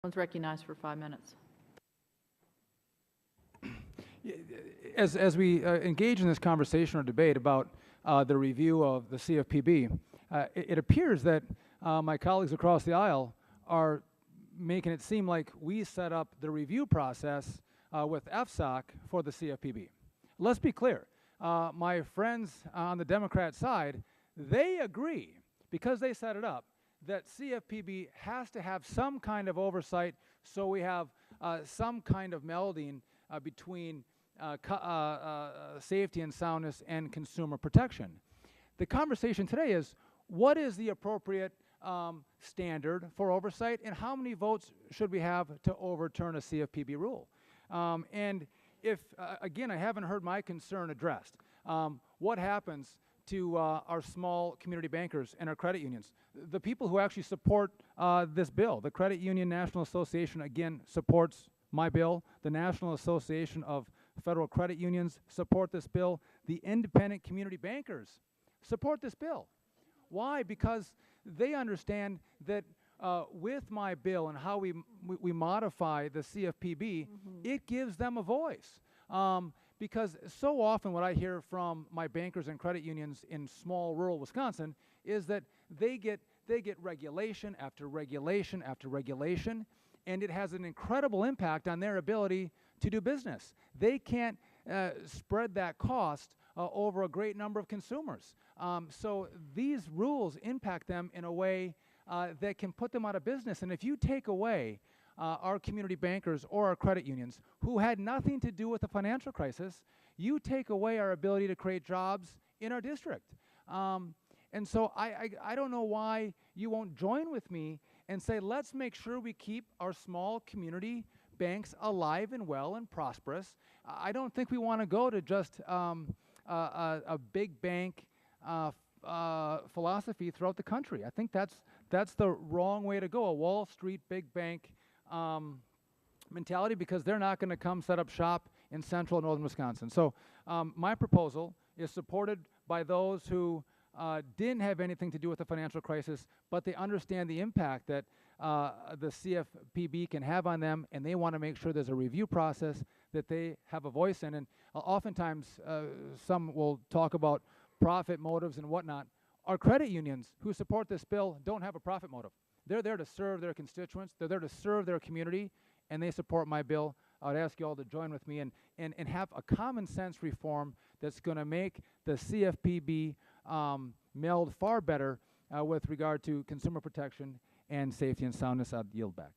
One's recognized for 5 minutes. As we engage in this conversation or debate about the review of the CFPB, it appears that my colleagues across the aisle are making it seem like we set up the review process with FSOC for the CFPB. Let's be clear. My friends on the Democrat side, they agree, because they set it up, that CFPB has to have some kind of oversight, so we have some kind of melding between safety and soundness and consumer protection. The conversation today is, what is the appropriate standard for oversight, and how many votes should we have to overturn a CFPB rule? And if, again, I haven't heard my concern addressed, what happens to our small community bankers and our credit unions, the people who actually support this bill? The Credit Union National Association, again, supports my bill. The National Association of Federal Credit Unions support this bill. The independent community bankers support this bill. Why? Because they understand that with my bill and how we modify the CFPB, it gives them a voice. Because so often what I hear from my bankers and credit unions in small rural Wisconsin is that they get regulation after regulation after regulation, and it has an incredible impact on their ability to do business. They can't spread that cost over a great number of consumers. So these rules impact them in a way that can put them out of business. And if you take away our community bankers or our credit unions, who had nothing to do with the financial crisis, you take away our ability to create jobs in our district. And so I don't know why you won't join with me and say, let's make sure we keep our small community banks alive and well and prosperous. I don't think we want to go to just a big bank philosophy throughout the country. I think that's the wrong way to go, a Wall Street big bank mentality, because they're not going to come set up shop in central and northern Wisconsin. So my proposal is supported by those who didn't have anything to do with the financial crisis, but they understand the impact that the CFPB can have on them, and they want to make sure there's a review process that they have a voice in. And oftentimes some will talk about profit motives and whatnot. Our credit unions who support this bill don't have a profit motive. They're there to serve their constituents. They're there to serve their community, and they support my bill. I would ask you all to join with me and have a common sense reform that's going to make the CFPB meld far better with regard to consumer protection and safety and soundness. I'd yield back.